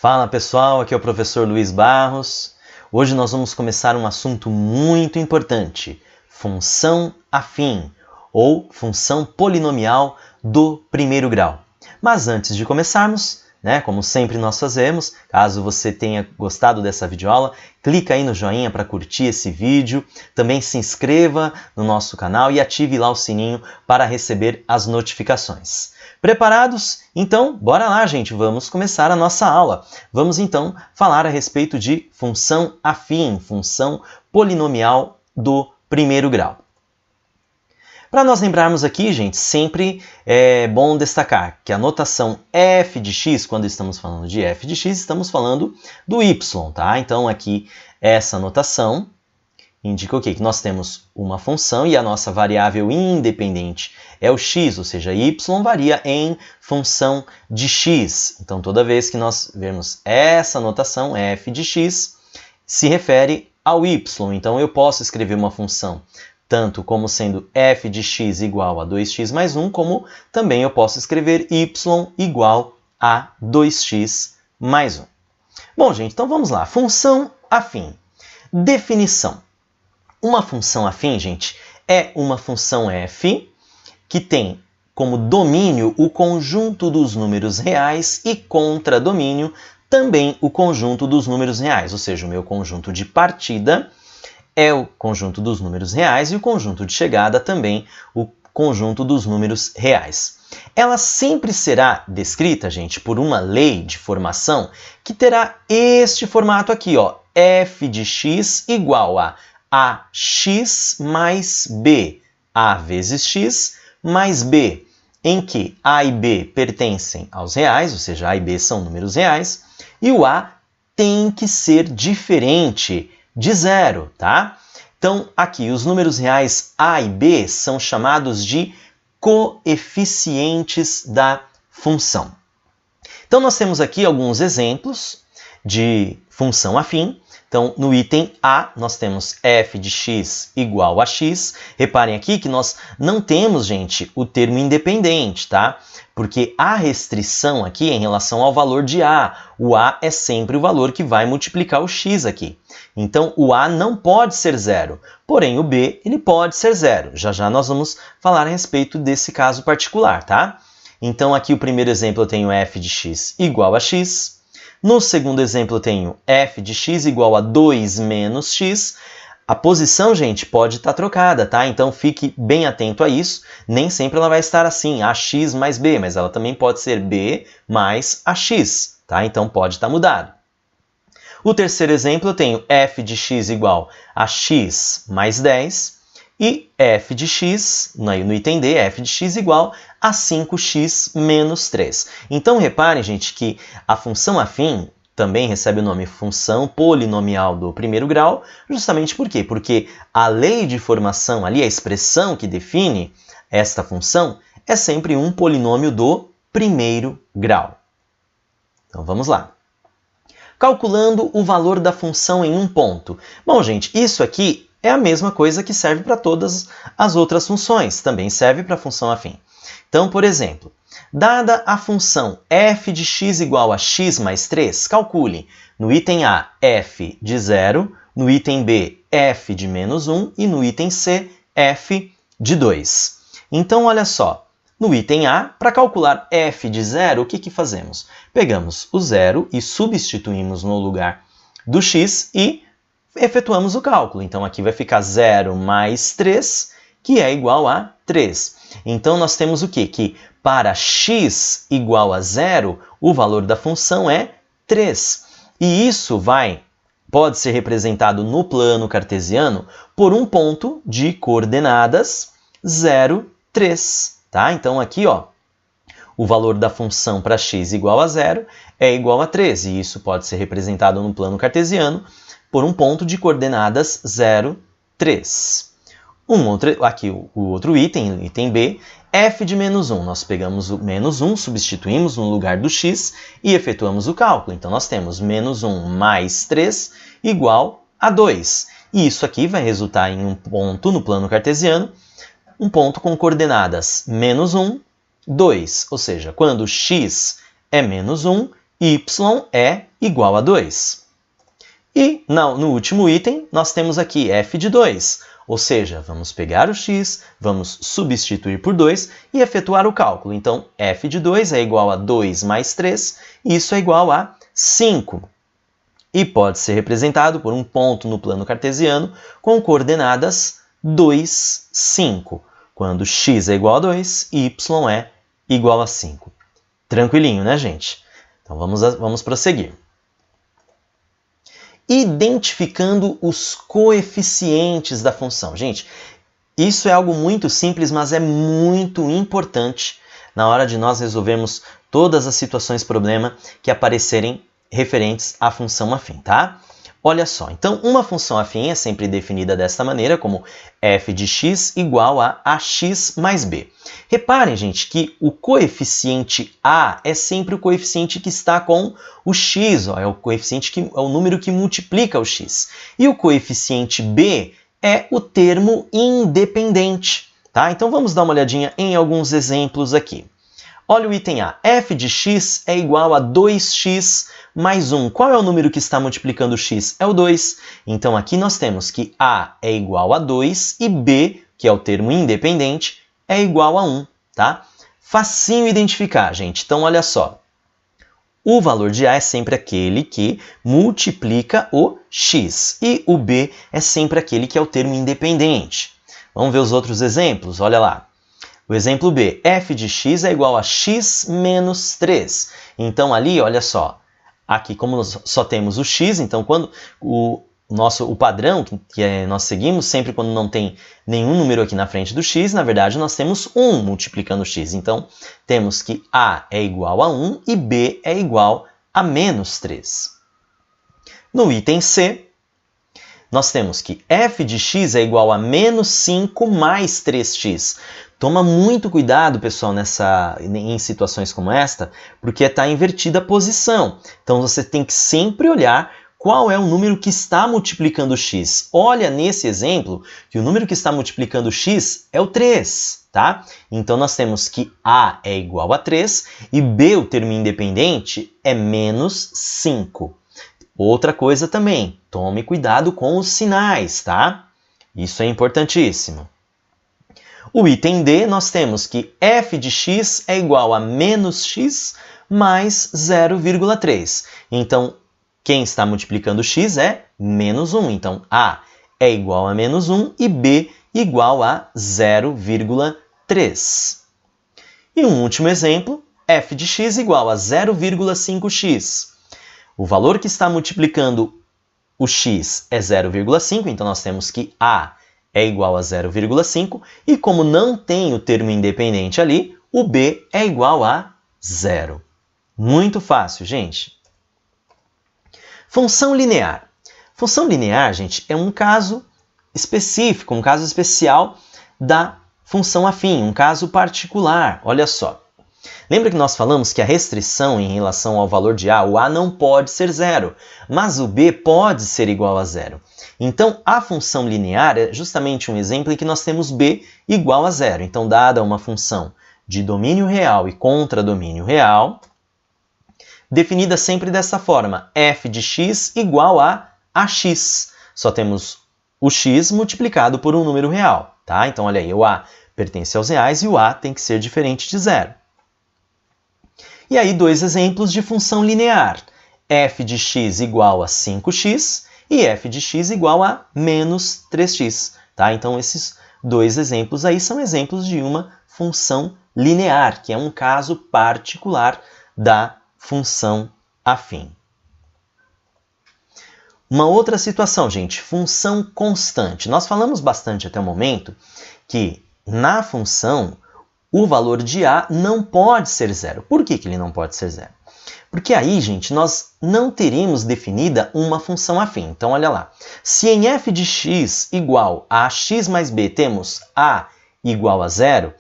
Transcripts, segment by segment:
Fala pessoal, aqui é o professor Luiz Barros. Hoje nós vamos começar um assunto muito importante, função afim ou função polinomial do primeiro grau. Mas antes de começarmos, como sempre nós fazemos, caso você tenha gostado dessa videoaula, clica aí no joinha para curtir esse vídeo, também se inscreva no nosso canal e ative lá o sininho para receber as notificações. Preparados? Então, bora lá, gente, vamos começar a nossa aula. Vamos então falar a respeito de função afim, função polinomial do primeiro grau. Para nós lembrarmos aqui, gente, sempre é bom destacar que a notação f de x, quando estamos falando de f de x, estamos falando do y, tá? Então, aqui, essa notação indica o quê? Que nós temos uma função e a nossa variável independente é o x, ou seja, y varia em função de x. Então, toda vez que nós vermos essa notação, f de x, se refere ao y. Então, eu posso escrever uma função tanto como sendo f de x igual a 2x mais 1, como também eu posso escrever y igual a 2x mais 1. Bom, gente, então vamos lá. Função afim. Definição. Uma função afim, gente, é uma função f que tem como domínio o conjunto dos números reais e contradomínio também o conjunto dos números reais, ou seja, o meu conjunto de partida é o conjunto dos números reais e o conjunto de chegada também o conjunto dos números reais. Ela sempre será descrita, gente, por uma lei de formação que terá este formato aqui, ó, f de x igual a ax mais b, a vezes x mais b, em que a e b pertencem aos reais, ou seja, a e b são números reais, e o a tem que ser diferente de zero, tá? Então, aqui, os números reais a e b são chamados de coeficientes da função. Então, nós temos aqui alguns exemplos de função afim. Então, no item A, nós temos f de x igual a x. Reparem aqui que nós não temos, gente, o termo independente, tá? Porque a restrição aqui é em relação ao valor de A. O A é sempre o valor que vai multiplicar o x aqui. Então, o A não pode ser zero. Porém, o B, ele pode ser zero. Já já nós vamos falar a respeito desse caso particular, tá? Então, aqui o primeiro exemplo eu tenho f de x igual a x. No segundo exemplo, eu tenho f de x igual a 2 menos x. A posição, gente, pode estar trocada, tá? Então, fique bem atento a isso. Nem sempre ela vai estar assim, ax mais b, mas ela também pode ser b mais ax, tá? Então, pode estar mudado. O terceiro exemplo, eu tenho f de x igual a x mais 10. E f de x, no item D, f de x igual a 5x menos 3. Então, reparem, gente, que a função afim também recebe o nome função polinomial do primeiro grau, justamente por quê? Porque a lei de formação ali, a expressão que define esta função, é sempre um polinômio do primeiro grau. Então, vamos lá. Calculando o valor da função em um ponto. Bom, gente, isso aqui é a mesma coisa que serve para todas as outras funções, também serve para a função afim. Então, por exemplo, dada a função f de x igual a x mais 3, calcule no item A f de 0, no item B f de menos 1 e no item C f de 2. Então, olha só, no item A, para calcular f de 0, o que fazemos? Pegamos o 0 e substituímos no lugar do x e efetuamos o cálculo. Então, aqui vai ficar 0 mais 3, que é igual a 3. Então, nós temos o quê? Que para x igual a 0, o valor da função é 3. E isso pode ser representado no plano cartesiano por um ponto de coordenadas 0, 3. Tá? Então, aqui, ó, o valor da função para x igual a 0 é igual a 3. E isso pode ser representado no plano cartesiano por um ponto de coordenadas 0, 3. Aqui o outro item, item B, f de menos 1. Nós pegamos o menos 1, substituímos no lugar do x e efetuamos o cálculo. Então, nós temos menos 1 mais 3 igual a 2. E isso aqui vai resultar em um ponto no plano cartesiano, um ponto com coordenadas menos 1, 2. Ou seja, quando x é menos 1, y é igual a 2. E no último item, nós temos aqui f de 2. Ou seja, vamos pegar o x, vamos substituir por 2 e efetuar o cálculo. Então, f de 2 é igual a 2 mais 3, e isso é igual a 5. E pode ser representado por um ponto no plano cartesiano com coordenadas 2, 5, quando x é igual a 2 e y é igual a 5. Tranquilinho, né, gente? Então, vamos prosseguir. Identificando os coeficientes da função. Gente, isso é algo muito simples, mas é muito importante na hora de nós resolvermos todas as situações problema que aparecerem referentes à função afim, tá? Olha só, então uma função afim é sempre definida desta maneira, como f de x igual a ax mais b. Reparem, gente, que o coeficiente a é sempre o coeficiente que está com o x, ó, é o coeficiente que é o número que multiplica o x. E o coeficiente b é o termo independente, tá? Então vamos dar uma olhadinha em alguns exemplos aqui. Olha o item A, f de x é igual a 2x mais 1. Qual é o número que está multiplicando o x? É o 2. Então aqui nós temos que a é igual a 2 e b, que é o termo independente, é igual a 1, tá? Facinho identificar, gente. Então olha só. O valor de a é sempre aquele que multiplica o x e o b é sempre aquele que é o termo independente. Vamos ver os outros exemplos? Olha lá. O exemplo B, f de x é igual a x menos 3. Então, ali, olha só, aqui como nós só temos o x, então quando o padrão que nós seguimos, sempre quando não tem nenhum número aqui na frente do x, na verdade nós temos 1 multiplicando o x. Então, temos que a é igual a 1 e b é igual a menos 3. No item C, nós temos que f de x é igual a menos 5 mais 3x. Toma muito cuidado, pessoal, em situações como esta, porque está invertida a posição. Então, você tem que sempre olhar qual é o número que está multiplicando o x. Olha nesse exemplo que o número que está multiplicando o x é o 3, tá? Então, nós temos que a é igual a 3 e b, o termo independente, é menos 5. Outra coisa também, tome cuidado com os sinais, tá? Isso é importantíssimo. O item D, nós temos que f de x é igual a menos x mais 0,3. Então, quem está multiplicando x é menos 1. Então, a é igual a menos 1 e b igual a 0,3. E um último exemplo, f de x igual a 0,5x. O valor que está multiplicando o x é 0,5, então nós temos que a é igual a 0,5, e como não tem o termo independente ali, o b é igual a 0. Muito fácil, gente. Função linear. Função linear, gente, é um caso específico, um caso especial da função afim, um caso particular. Olha só. Lembra que nós falamos que a restrição em relação ao valor de a, o a não pode ser 0, mas o b pode ser igual a 0. Então, a função linear é justamente um exemplo em que nós temos b igual a 0. Então, dada uma função de domínio real e contra domínio real, definida sempre dessa forma, f de x igual a ax. Só temos o x multiplicado por um número real, tá? Então, olha aí, o a pertence aos reais e o a tem que ser diferente de 0. E aí, dois exemplos de função linear. F de x igual a 5x e f de x igual a menos 3x. Tá? Então, esses dois exemplos aí são exemplos de uma função linear, que é um caso particular da função afim. Uma outra situação, gente, função constante. Nós falamos bastante até o momento que na função o valor de a não pode ser 0. Por que ele não pode ser 0? Porque aí, gente, nós não teríamos definida uma função afim. Então, olha lá. Se em f de x igual a x mais b temos a igual a 0,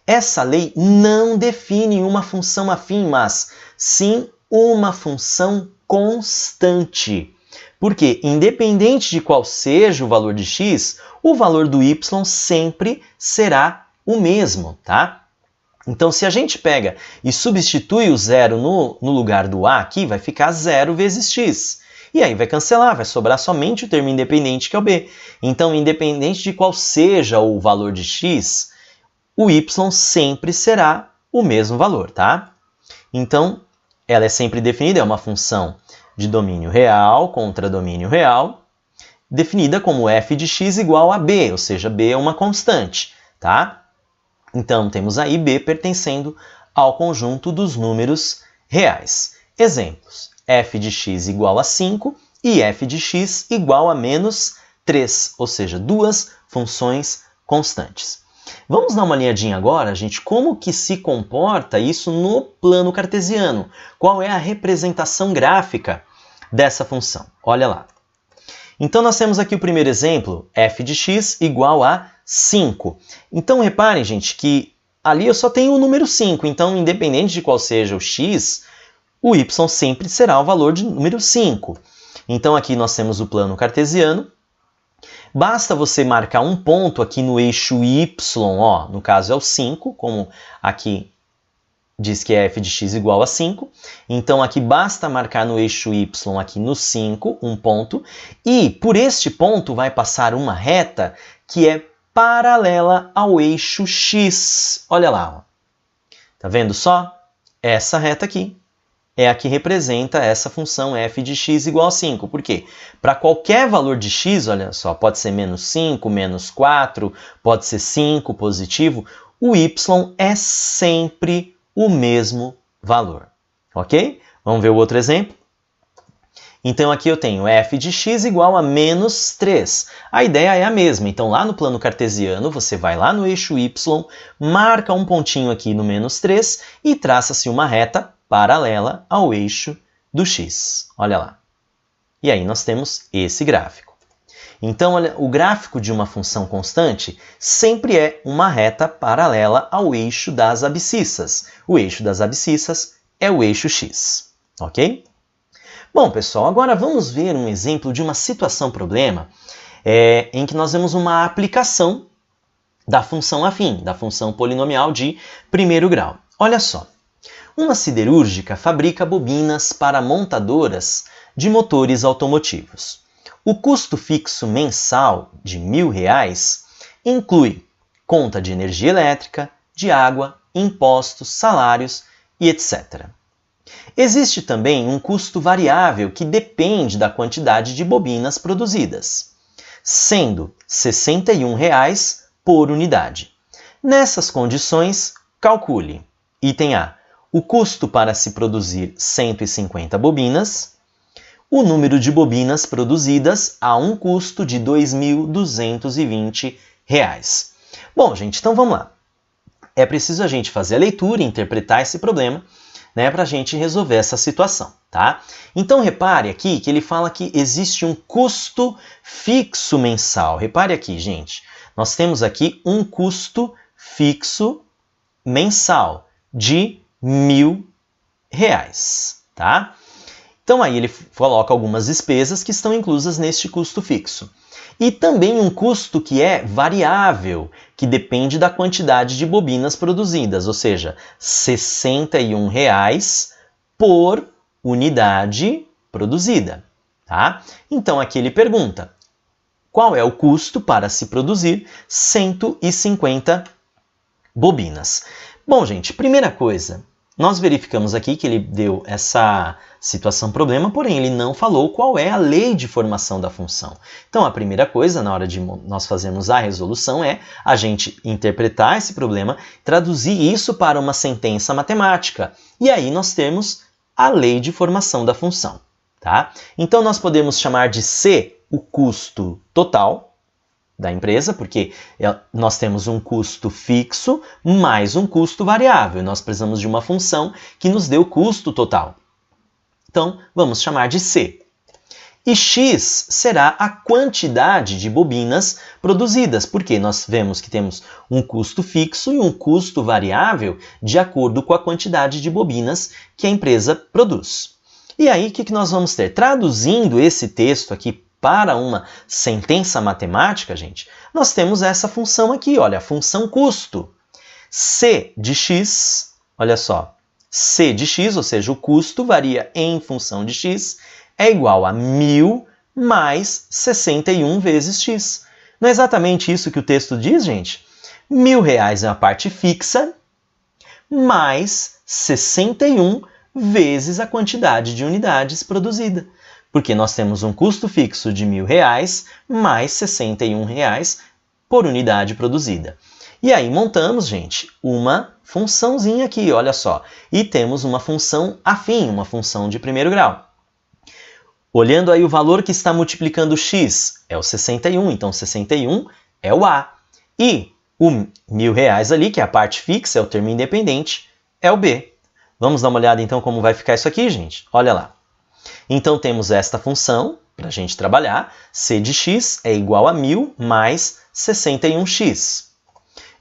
essa lei não define uma função afim, mas sim uma função constante. Porque, independente de qual seja o valor de x, o valor do y sempre será o mesmo, tá? Então, se a gente pega e substitui o zero no lugar do a aqui, vai ficar 0 vezes x. E aí vai cancelar, vai sobrar somente o termo independente, que é o b. Então, independente de qual seja o valor de x, o y sempre será o mesmo valor, tá? Então, ela é sempre definida, é uma função de domínio real contra domínio real, definida como f de x igual a b, ou seja, b é uma constante, tá? Então, temos aí b pertencendo ao conjunto dos números reais. Exemplos: f de x igual a 5 e f de x igual a menos 3, ou seja, duas funções constantes. Vamos dar uma olhadinha agora, gente, como que se comporta isso no plano cartesiano. Qual é a representação gráfica dessa função? Olha lá. Então, nós temos aqui o primeiro exemplo, f de x igual a 5. Então, reparem, gente, que ali eu só tenho o número 5. Então, independente de qual seja o x, o y sempre será o valor de número 5. Então, aqui nós temos o plano cartesiano. Basta você marcar um ponto aqui no eixo y, ó, no caso é o 5, como aqui diz que é f de x igual a 5. Então, aqui basta marcar no eixo y, aqui no 5, um ponto. E por este ponto vai passar uma reta que é paralela ao eixo x. Olha lá. Ó. Tá vendo só? Essa reta aqui é a que representa essa função f de x igual a 5. Por quê? Para qualquer valor de x, olha só, pode ser menos 5, menos 4, pode ser 5 positivo, o y é sempre o mesmo valor, ok? Vamos ver o outro exemplo? Então, aqui eu tenho f de x igual a menos 3. A ideia é a mesma. Então, lá no plano cartesiano, você vai lá no eixo y, marca um pontinho aqui no menos 3 e traça-se uma reta paralela ao eixo do x. Olha lá. E aí nós temos esse gráfico. Então, olha, o gráfico de uma função constante sempre é uma reta paralela ao eixo das abscissas. O eixo das abscissas é o eixo x, ok? Bom, pessoal, agora vamos ver um exemplo de uma situação-problema em que nós vemos uma aplicação da função afim, da função polinomial de primeiro grau. Olha só, uma siderúrgica fabrica bobinas para montadoras de motores automotivos. O custo fixo mensal de R$1.000 inclui conta de energia elétrica, de água, impostos, salários e etc. Existe também um custo variável que depende da quantidade de bobinas produzidas, sendo R$ 61,00 por unidade. Nessas condições, calcule: item A, o custo para se produzir 150 bobinas, o número de bobinas produzidas a um custo de R$ 2.220. Bom, gente, então vamos lá. É preciso a gente fazer a leitura e interpretar esse problema, né, para a gente resolver essa situação, tá? Então, repare aqui que ele fala que existe um custo fixo mensal. Repare aqui, gente. Nós temos aqui um custo fixo mensal de R$1.000, tá? Então, aí ele coloca algumas despesas que estão inclusas neste custo fixo. E também um custo que é variável, que depende da quantidade de bobinas produzidas, ou seja, R$ 61,00 por unidade produzida, tá? Então, aqui ele pergunta, qual é o custo para se produzir 150 bobinas? Bom, gente, primeira coisa, nós verificamos aqui que ele deu essa situação-problema, porém ele não falou qual é a lei de formação da função. Então, a primeira coisa, na hora de nós fazermos a resolução, é a gente interpretar esse problema, traduzir isso para uma sentença matemática. E aí nós temos a lei de formação da função, tá? Então, nós podemos chamar de C o custo total da empresa, porque nós temos um custo fixo mais um custo variável. Nós precisamos de uma função que nos dê o custo total. Então, vamos chamar de C. E X será a quantidade de bobinas produzidas, porque nós vemos que temos um custo fixo e um custo variável de acordo com a quantidade de bobinas que a empresa produz. E aí, o que nós vamos ter? Traduzindo esse texto aqui para uma sentença matemática, gente, nós temos essa função aqui, olha, a função custo. C de x, olha só, C de x, ou seja, o custo varia em função de x, é igual a 1.000 mais 61 vezes x. Não é exatamente isso que o texto diz, gente? R$ 1.000 é a parte fixa, mais 61 vezes a quantidade de unidades produzida. Porque nós temos um custo fixo de R$ 1.000 mais R$ 61 por unidade produzida. E aí montamos, gente, uma funçãozinha aqui, olha só. E temos uma função afim, uma função de primeiro grau. Olhando aí o valor que está multiplicando x, é o 61, então 61 é o A. E o R$ 1.000 ali, que é a parte fixa, é o termo independente, é o B. Vamos dar uma olhada então como vai ficar isso aqui, gente? Olha lá. Então temos esta função, para a gente trabalhar, c de x é igual a 1.000 mais 61x.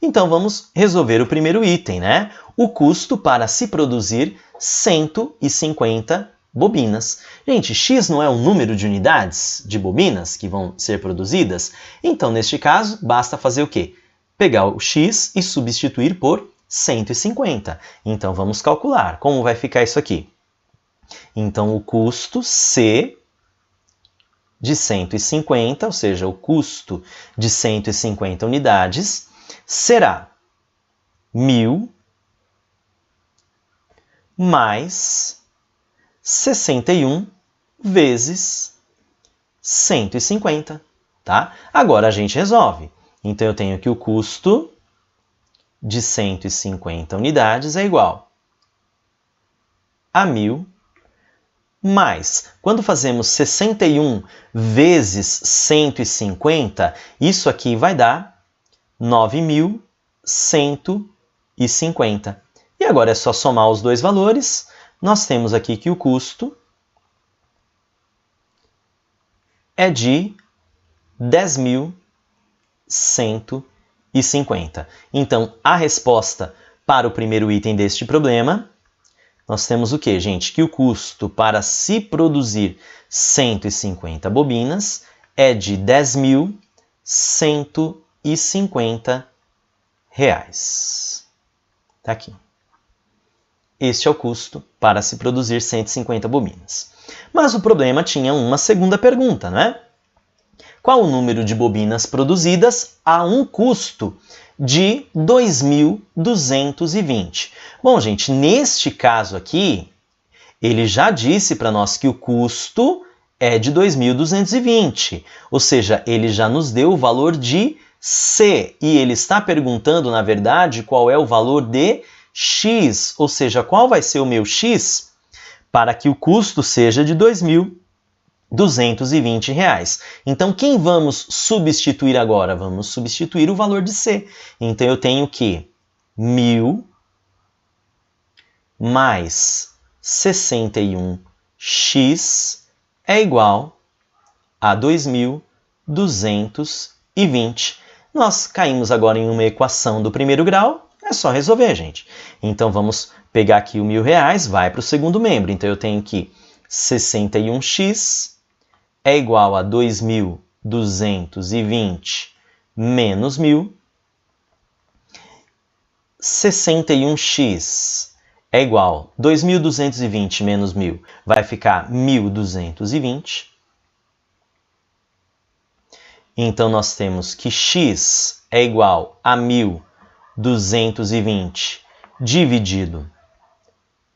Então vamos resolver o primeiro item, né? O custo para se produzir 150 bobinas. Gente, x não é o número de unidades de bobinas que vão ser produzidas? Então, neste caso, basta fazer o quê? Pegar o x e substituir por 150. Então, vamos calcular. Como vai ficar isso aqui? Então, o custo C de 150, ou seja, o custo de 150 unidades, será 1.000 mais 61 vezes 150, tá? Agora a gente resolve. Então, eu tenho que o custo de 150 unidades é igual a 1.000 mais, quando fazemos 61 vezes 150, isso aqui vai dar 9.150. E agora é só somar os dois valores. Nós temos aqui que o custo é de 10.150. Então, a resposta para o primeiro item deste problema, nós temos o quê, gente? Que o custo para se produzir 150 bobinas é de R$ 10.150. Está aqui. Este é o custo para se produzir 150 bobinas. Mas o problema tinha uma segunda pergunta, não é? Qual o número de bobinas produzidas a um custo de 2.220? Bom, gente, neste caso aqui, ele já disse para nós que o custo é de 2.220, ou seja, ele já nos deu o valor de C, e ele está perguntando, na verdade, qual é o valor de x, ou seja, qual vai ser o meu x para que o custo seja de R$ 2.220. Então, quem vamos substituir agora? Vamos substituir o valor de C. Então, eu tenho que 1.000 mais 61x é igual a 2.220. Nós caímos agora em uma equação do primeiro grau, é só resolver, gente. Então, vamos pegar aqui o R$ 1.000, vai para o segundo membro. Então, eu tenho que 61x é igual a 2.220 menos 1.000. 61x é igual a 2.220 menos 1.000, vai ficar 1.220. Então, nós temos que x é igual a 1.220 dividido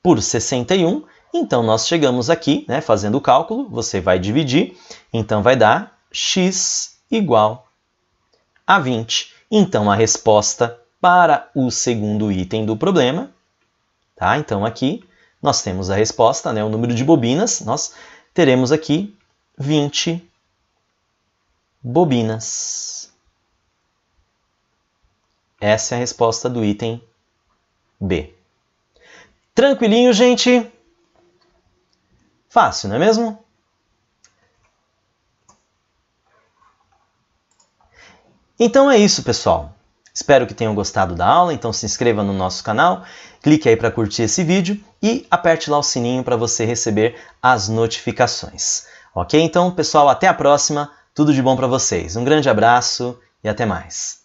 por 61. Então, nós chegamos aqui, né, fazendo o cálculo, você vai dividir, então vai dar x igual a 20. Então, a resposta para o segundo item do problema, tá? Então, aqui nós temos a resposta, né, o número de bobinas, nós teremos aqui 20 bobinas. Essa é a resposta do item B. Tranquilinho, gente? Fácil, não é mesmo? Então é isso, pessoal. Espero que tenham gostado da aula, então se inscreva no nosso canal, clique aí para curtir esse vídeo e aperte lá o sininho para você receber as notificações. Ok? Então, pessoal, até a próxima. Tudo de bom para vocês. Um grande abraço e até mais.